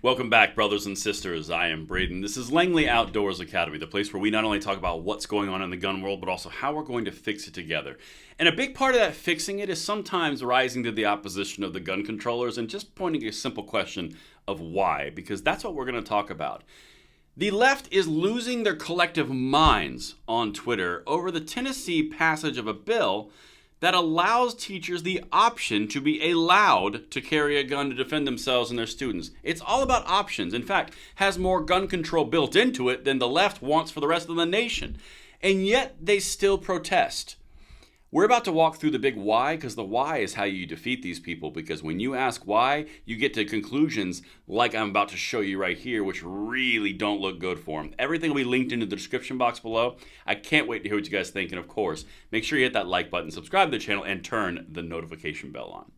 Welcome back, brothers and sisters. I am Braden. This is Langley Outdoors Academy, the place where we not only talk about what's going on in the gun world, but also how we're going to fix it together. And a big part of that fixing it is sometimes rising to the opposition of the gun controllers and just pointing a simple question of why, because that's what we're going to talk about. The left is losing their collective minds on Twitter over the Tennessee passage of a bill that allows teachers the option to be allowed to carry a gun to defend themselves and their students. It's all about options. In fact, has more gun control built into it than the left wants for the rest of the nation. And yet they still protest. We're about to walk through the big why, because the why is how you defeat these people. Because when you ask why, you get to conclusions like I'm about to show you right here, which really don't look good for them. Everything will be linked into the description box below. I can't wait to hear what you guys think. And of course, make sure you hit that like button, subscribe to the channel, and turn the notification bell on.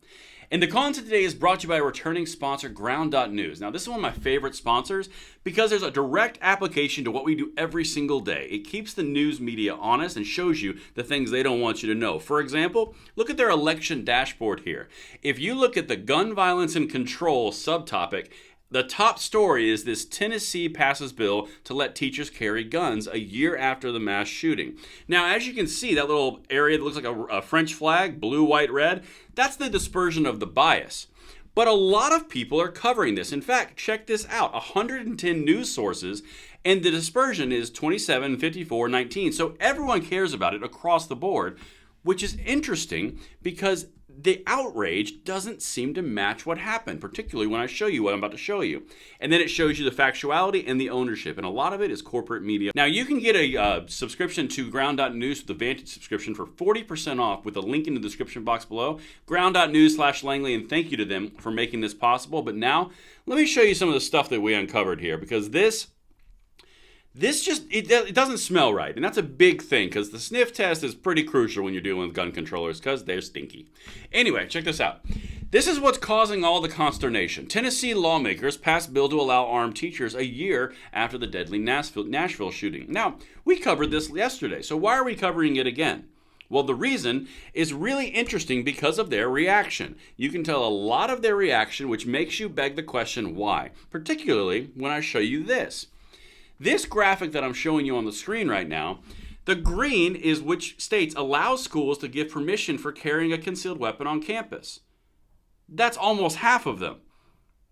And the content today is brought to you by a returning sponsor, Ground.News. Now, this is one of my favorite sponsors because there's a direct application to what we do every single day. It keeps the news media honest and shows you the things they don't want you to know. For example, look at their election dashboard here. If you look at the gun violence and control subtopic, the top story is this: Tennessee passes bill to let teachers carry guns a year after the mass shooting. Now, as you can see, that little area that looks like a French flag, blue, white, red, that's the dispersion of the bias. But a lot of people are covering this. In fact, check this out, 110 news sources, and the dispersion is 27, 54, 19. So everyone cares about it across the board, which is interesting because the outrage doesn't seem to match what happened, particularly when I show you what I'm about to show you. And then it shows you the factuality and the ownership, and a lot of it is corporate media. Now, you can get a subscription to Ground.News with the Vantage subscription for 40% off with a link in the description box below, Ground.News/Langley, and thank you to them for making this possible. But now, let me show you some of the stuff that we uncovered here, because this just, it doesn't smell right. And that's a big thing, because the sniff test is pretty crucial when you're dealing with gun controllers, because they're stinky. Anyway, check this out. This is what's causing all the consternation. Tennessee lawmakers passed bill to allow armed teachers a year after the deadly Nashville shooting. Now, we covered this yesterday, so why are we covering it again? Well, the reason is really interesting because of their reaction. You can tell a lot of their reaction, which makes you beg the question why, particularly when I show you this. This graphic that I'm showing you on the screen right now, the green is which states allow schools to give permission for carrying a concealed weapon on campus. That's almost half of them.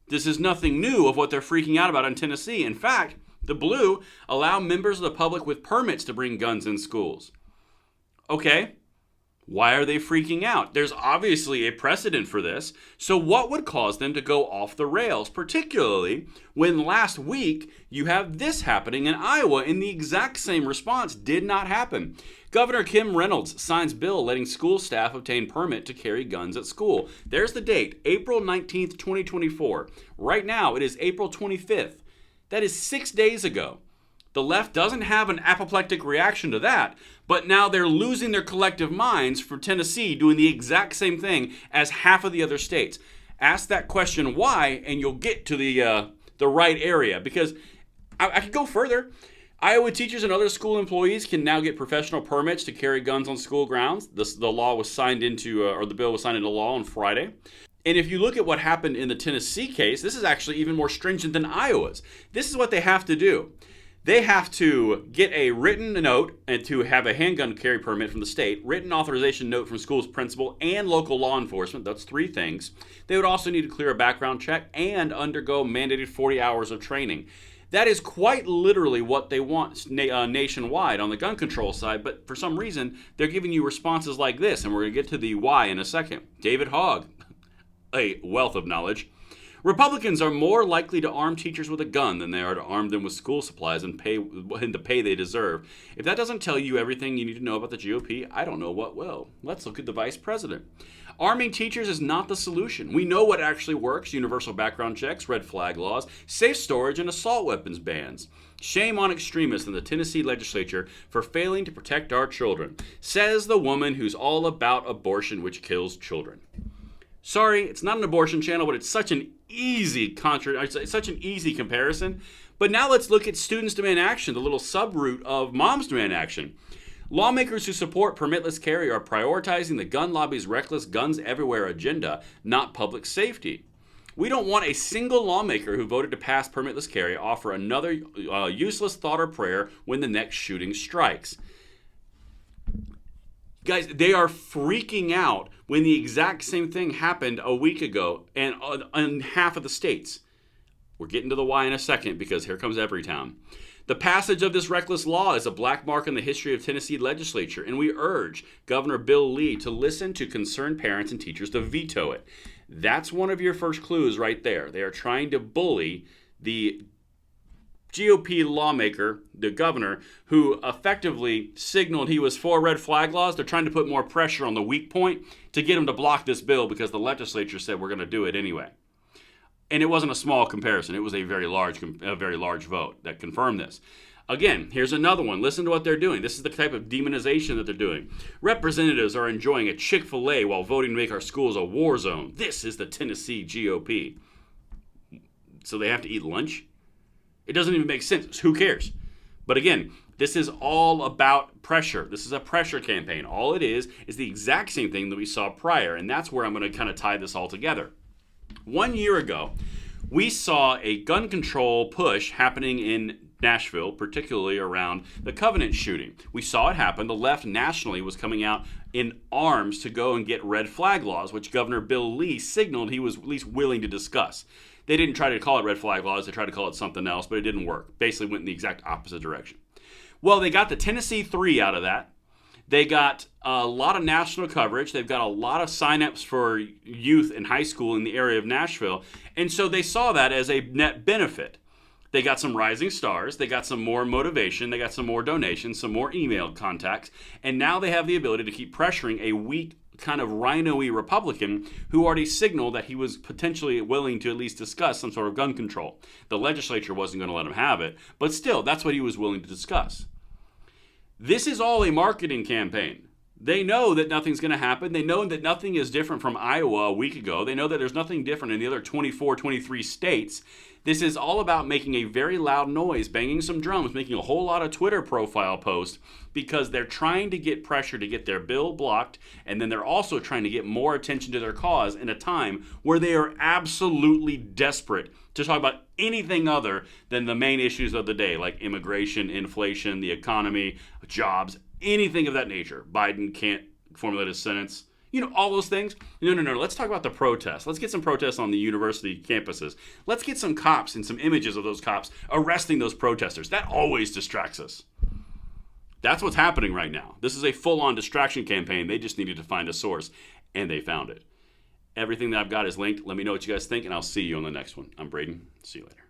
This is nothing new of what they're freaking out about in Tennessee. In fact, the blue allow members of the public with permits to bring guns in schools. Okay, why are they freaking out? There's obviously a precedent for this. So what would cause them to go off the rails, particularly when last week you have this happening in Iowa and the exact same response did not happen? Governor Kim Reynolds signs bill letting school staff obtain permit to carry guns at school. There's the date, April 19th, 2024. Right now it is April 25th. That is 6 days ago. The left doesn't have an apoplectic reaction to that, but now they're losing their collective minds for Tennessee doing the exact same thing as half of the other states. Ask that question why, and you'll get to the right area, because I could go further. Iowa teachers and other school employees can now get professional permits to carry guns on school grounds. The law was signed into, or the bill was signed into law on Friday. And if you look at what happened in the Tennessee case, this is actually even more stringent than Iowa's. This is what they have to do. They have to get a written note and to have a handgun carry permit from the state, written authorization note from school's principal and local law enforcement. That's 3 things. They would also need to clear a background check and undergo mandated 40 hours of training. That is quite literally what they want nationwide on the gun control side, but for some reason, they're giving you responses like this, and we're going to get to the why in a second. David Hogg, a wealth of knowledge. Republicans are more likely to arm teachers with a gun than they are to arm them with school supplies and the pay they deserve. If that doesn't tell you everything you need to know about the GOP, I don't know what will. Let's look at the vice president. Arming teachers is not the solution. We know what actually works: universal background checks, red flag laws, safe storage, and assault weapons bans. Shame on extremists in the Tennessee legislature for failing to protect our children, says the woman who's all about abortion, which kills children. Sorry, it's not an abortion channel, but it's such an easy comparison. But now let's look at students demand action, the little subroot of moms demand action. Lawmakers who support permitless carry are prioritizing the gun lobby's reckless guns everywhere agenda, not public safety. We don't want a single lawmaker who voted to pass permitless carry offer another useless thought or prayer when the next shooting strikes. Guys, they are freaking out when the exact same thing happened a week ago and in half of the states. We're getting to the why in a second because here comes Everytown. The passage of this reckless law is a black mark in the history of Tennessee legislature, and we urge Governor Bill Lee to listen to concerned parents and teachers to veto it. That's one of your first clues right there. They are trying to bully the GOP lawmaker, the governor, who effectively signaled he was for red flag laws. They're trying to put more pressure on the weak point to get him to block this bill because the legislature said we're going to do it anyway. And it wasn't a small comparison. It was a very large vote that confirmed this. Again, here's another one. Listen to what they're doing. This is the type of demonization that they're doing. Representatives are enjoying a Chick-fil-A while voting to make our schools a war zone. This is the Tennessee GOP. So they have to eat lunch? It doesn't even make sense. Who cares? But again, this is all about pressure. This is a pressure campaign. All it is the exact same thing that we saw prior, and that's where I'm going to kind of tie this all together. 1 year ago, we saw a gun control push happening in Nashville, particularly around the Covenant shooting. We saw it happen. The left nationally was coming out in arms to go and get red flag laws, which Governor Bill Lee signaled he was at least willing to discuss. They didn't try to call it red flag laws. They tried to call it something else, but it didn't work. Basically went in the exact opposite direction. Well, they got the Tennessee 3 out of that. They got a lot of national coverage. They've got a lot of signups for youth in high school in the area of Nashville. And so they saw that as a net benefit. They got some rising stars. They got some more motivation. They got some more donations, some more email contacts. And now they have the ability to keep pressuring a weak, kind of rhino-y Republican who already signaled that he was potentially willing to at least discuss some sort of gun control. The legislature wasn't going to let him have it, but still, that's what he was willing to discuss. This is all a marketing campaign. They know that nothing's going to happen. They know that nothing is different from Iowa a week ago. They know that there's nothing different in the other 24, 23 states. This is all about making a very loud noise, banging some drums, making a whole lot of Twitter profile posts because they're trying to get pressure to get their bill blocked, and then they're also trying to get more attention to their cause in a time where they are absolutely desperate to talk about anything other than the main issues of the day, like immigration, inflation, the economy, jobs, anything of that nature. Biden can't formulate a sentence. All those things. No. Let's talk about the protests. Let's get some protests on the university campuses. Let's get some cops and some images of those cops arresting those protesters. That always distracts us. That's what's happening right now. This is a full-on distraction campaign. They just needed to find a source, and they found it. Everything that I've got is linked. Let me know what you guys think, and I'll see you on the next one. I'm Braden. See you later.